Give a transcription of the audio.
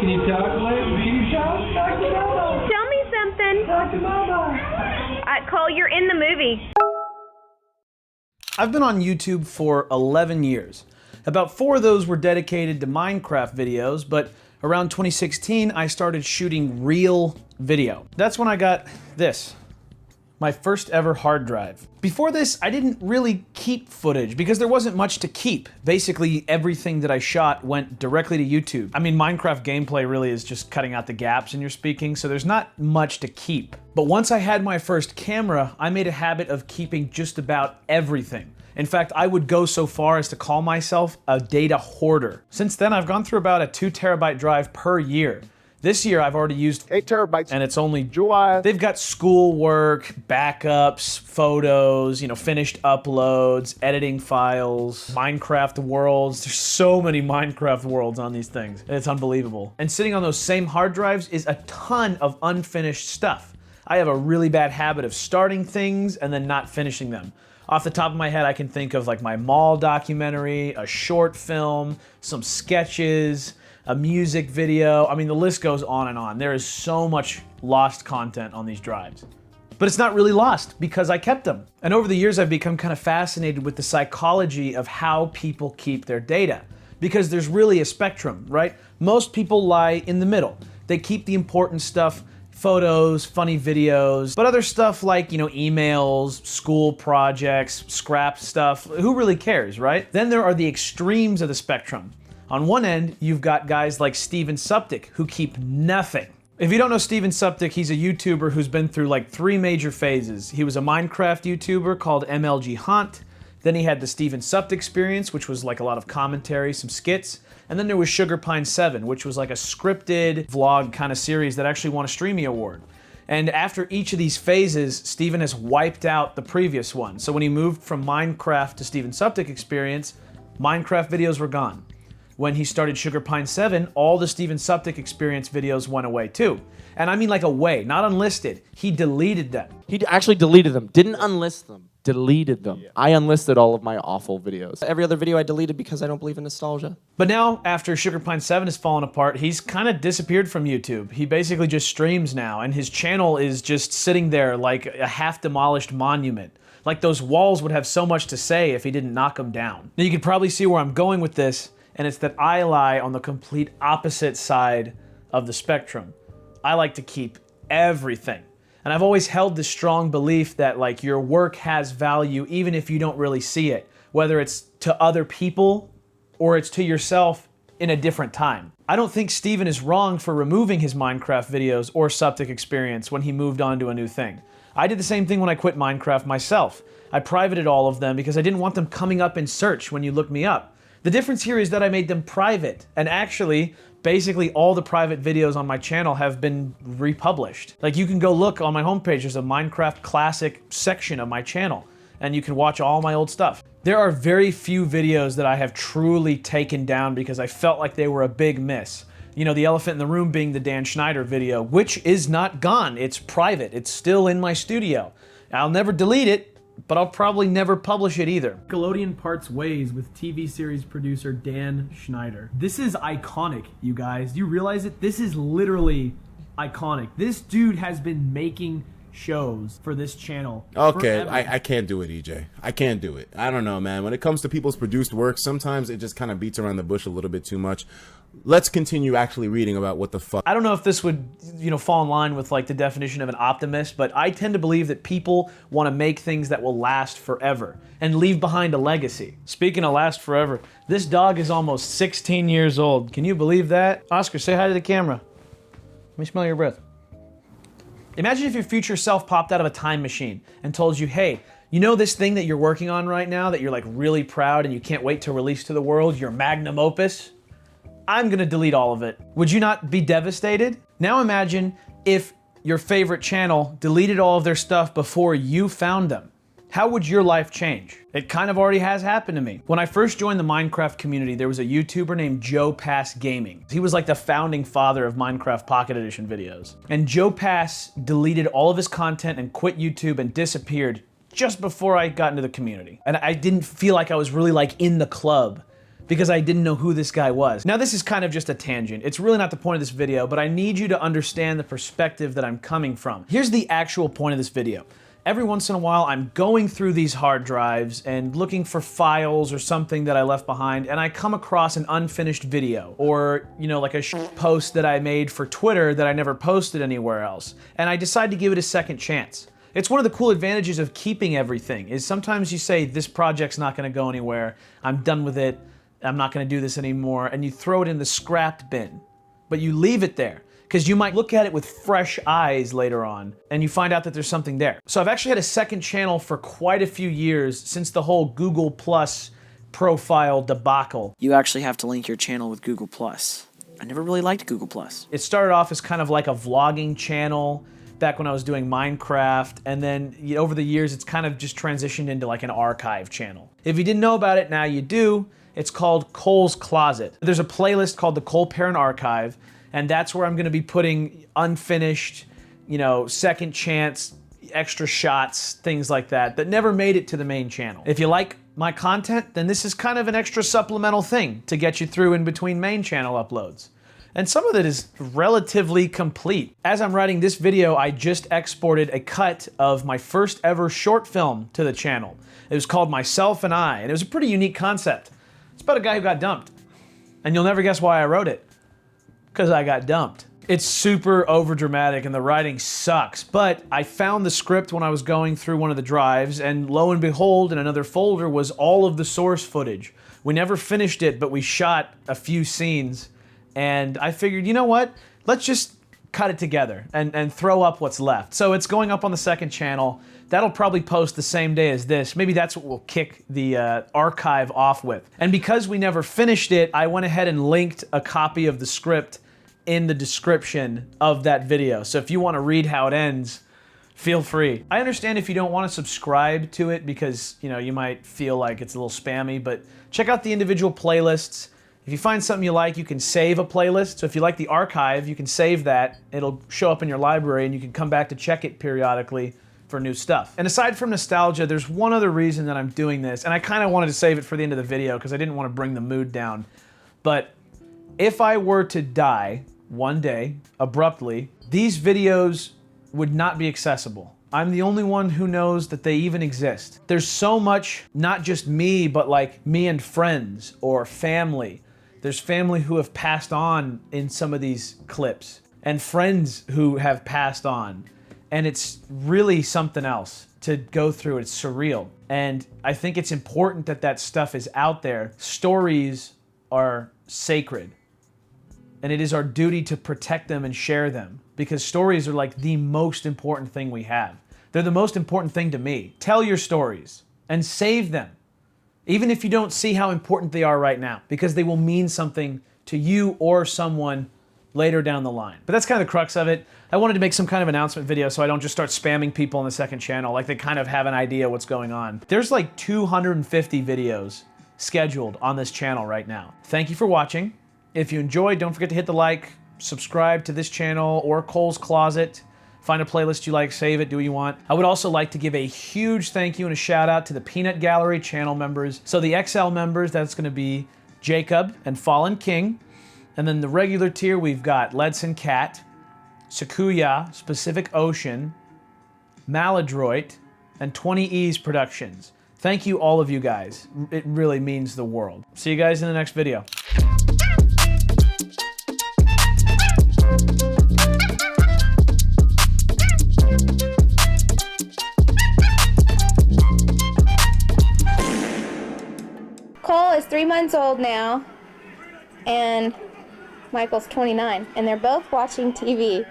Can you talk, Blake? Can you talk? Talk to Mama. Tell me something. Talk to Mama. Cole, you're in the movie. I've been on YouTube for 11 years. About 4 of those were dedicated to Minecraft videos, but around 2016, I started shooting real video. That's when I got this, my first ever hard drive. Before this, I didn't really keep footage because there wasn't much to keep. Basically, everything that I shot went directly to YouTube. I mean, Minecraft gameplay really is just cutting out the gaps in your speaking, so there's not much to keep. But once I had my first camera, I made a habit of keeping just about everything. In fact, I would go so far as to call myself a data hoarder. Since then, I've gone through about a 2 terabyte drive per year. This year, I've already used 8 terabytes. And it's only July. They've got schoolwork, backups, photos, finished uploads, editing files, Minecraft worlds. There's so many Minecraft worlds on these things. It's unbelievable. And sitting on those same hard drives is a ton of unfinished stuff. I have a really bad habit of starting things and then not finishing them. Off the top of my head, I can think of like my mall documentary, a short film, some sketches, a music video. I mean, the list goes on and on. There is so much lost content on these drives. But it's not really lost because I kept them. And over the years, I've become kind of fascinated with the psychology of how people keep their data. Because there's really a spectrum, right? Most people lie in the middle. They keep the important stuff, photos, funny videos, but other stuff like, emails, school projects, scrap stuff, who really cares, right? Then there are the extremes of the spectrum. On one end, you've got guys like Suptic who keep nothing. If you don't know Suptic, he's a YouTuber who's been through like 3 major phases. He was a Minecraft YouTuber called MLG Haunt. Then he had the Suptic experience, which was like a lot of commentary, some skits. And then there was Sugarpine 7, which was like a scripted vlog kind of series that actually won a Streamy Award. And after each of these phases, Steven has wiped out the previous one. So when he moved from Minecraft to Suptic experience, Minecraft videos were gone. When he started Sugarpine 7, all the Suptic experience videos went away too. And I mean like away, not unlisted. He deleted them. He actually deleted them. Didn't unlist them. Deleted them. Yeah. I unlisted all of my awful videos. Every other video I deleted because I don't believe in nostalgia. But now, after Sugarpine 7 has fallen apart, he's kind of disappeared from YouTube. He basically just streams now, and his channel is just sitting there like a half-demolished monument. Like those walls would have so much to say if he didn't knock them down. Now you can probably see where I'm going with this, and it's that I lie on the complete opposite side of the spectrum. I like to keep everything. And I've always held this strong belief that like your work has value even if you don't really see it, whether it's to other people or it's to yourself in a different time. I don't think Steven is wrong for removing his Minecraft videos or Suptic experience when he moved on to a new thing. I did the same thing when I quit Minecraft myself. I privated all of them because I didn't want them coming up in search when you looked me up. The difference here is that I made them private, and actually, basically all the private videos on my channel have been republished. Like you can go look on my homepage, there's a Minecraft classic section of my channel, and you can watch all my old stuff. There are very few videos that I have truly taken down because I felt like they were a big miss. The elephant in the room being the Dan Schneider video, which is not gone, it's private, it's still in my studio. I'll never delete it, but I'll probably never publish it either. Nickelodeon parts ways with TV series producer Dan Schneider. This is iconic, you guys. Do you realize it? This is literally iconic. This dude has been making shows for this channel. Okay, I can't do it, EJ. I can't do it. I don't know, man. When it comes to people's produced work, sometimes it just kind of beats around the bush a little bit too much. Let's continue actually reading about what the fuck. I don't know if this would, fall in line with like the definition of an optimist, but I tend to believe that people want to make things that will last forever and leave behind a legacy. Speaking of last forever, this dog is almost 16 years old. Can you believe that? Oscar, say hi to the camera. Let me smell your breath. Imagine if your future self popped out of a time machine and told you, hey, you know this thing that you're working on right now that you're like really proud and you can't wait to release to the world, your magnum opus? I'm gonna delete all of it. Would you not be devastated? Now imagine if your favorite channel deleted all of their stuff before you found them. How would your life change? It kind of already has happened to me. When I first joined the Minecraft community, there was a YouTuber named Joe Pass Gaming. He was like the founding father of Minecraft Pocket Edition videos. And Joe Pass deleted all of his content and quit YouTube and disappeared just before I got into the community. And I didn't feel like I was really like in the club because I didn't know who this guy was. Now this is kind of just a tangent. It's really not the point of this video, but I need you to understand the perspective that I'm coming from. Here's the actual point of this video. Every once in a while, I'm going through these hard drives and looking for files or something that I left behind, and I come across an unfinished video, or, you know, like a post that I made for Twitter that I never posted anywhere else, and I decide to give it a second chance. It's one of the cool advantages of keeping everything, is sometimes you say, this project's not gonna go anywhere, I'm done with it, I'm not gonna do this anymore, and you throw it in the scrapped bin, but you leave it there, because you might look at it with fresh eyes later on, and you find out that there's something there. So I've actually had a second channel for quite a few years, since the whole Google Plus profile debacle. You actually have to link your channel with Google Plus. I never really liked Google Plus. It started off as kind of like a vlogging channel, back when I was doing Minecraft, and then over the years it's kind of just transitioned into like an archive channel. If you didn't know about it, now you do. It's called Cole's Closet. There's a playlist called the Cole Perrine Archive, and that's where I'm gonna be putting unfinished, you know, second chance, extra shots, things like that, that never made it to the main channel. If you like my content, then this is kind of an extra supplemental thing to get you through in between main channel uploads. And some of it is relatively complete. As I'm writing this video, I just exported a cut of my first ever short film to the channel. It was called Myself and I, and it was a pretty unique concept. It's about a guy who got dumped. And you'll never guess why I wrote it. Because I got dumped. It's super overdramatic and the writing sucks, but I found the script when I was going through one of the drives, and lo and behold, in another folder was all of the source footage. We never finished it, but we shot a few scenes, and I figured, you know what? Let's just cut it together and throw up what's left. So it's going up on the second channel. That'll probably post the same day as this. Maybe that's what we'll kick the archive off with. And because we never finished it, I went ahead and linked a copy of the script in the description of that video. So if you want to read how it ends, feel free. I understand if you don't want to subscribe to it because, you know, you might feel like it's a little spammy, but check out the individual playlists. If you find something you like, you can save a playlist. So if you like the archive, you can save that. It'll show up in your library and you can come back to check it periodically for new stuff. And aside from nostalgia, there's one other reason that I'm doing this, and I kind of wanted to save it for the end of the video because I didn't want to bring the mood down. But if I were to die one day, abruptly, these videos would not be accessible. I'm the only one who knows that they even exist. There's so much, not just me, but like me and friends or family. There's family who have passed on in some of these clips, and friends who have passed on. And it's really something else to go through. It's surreal. And I think it's important that that stuff is out there. Stories are sacred. And it is our duty to protect them and share them, because stories are like the most important thing we have. They're the most important thing to me. Tell your stories and save them, even if you don't see how important they are right now, because they will mean something to you or someone later down the line. But that's kind of the crux of it. I wanted to make some kind of announcement video so I don't just start spamming people on the second channel, like they kind of have an idea what's going on. There's like 250 videos scheduled on this channel right now. Thank you for watching. If you enjoyed, don't forget to hit the like, subscribe to this channel or Cole's Closet. Find a playlist you like, save it, do what you want. I would also like to give a huge thank you and a shout out to the Peanut Gallery channel members. So the XL members, that's gonna be Jacob and Fallen King. And then the regular tier, we've got LedsenKatt, Sikuya, Pacific Ocean, Maladroit, and 20E's Productions. Thank you, all of you guys. It really means the world. See you guys in the next video. Cole is 3 months old now, and Michael's 29, and they're both watching TV.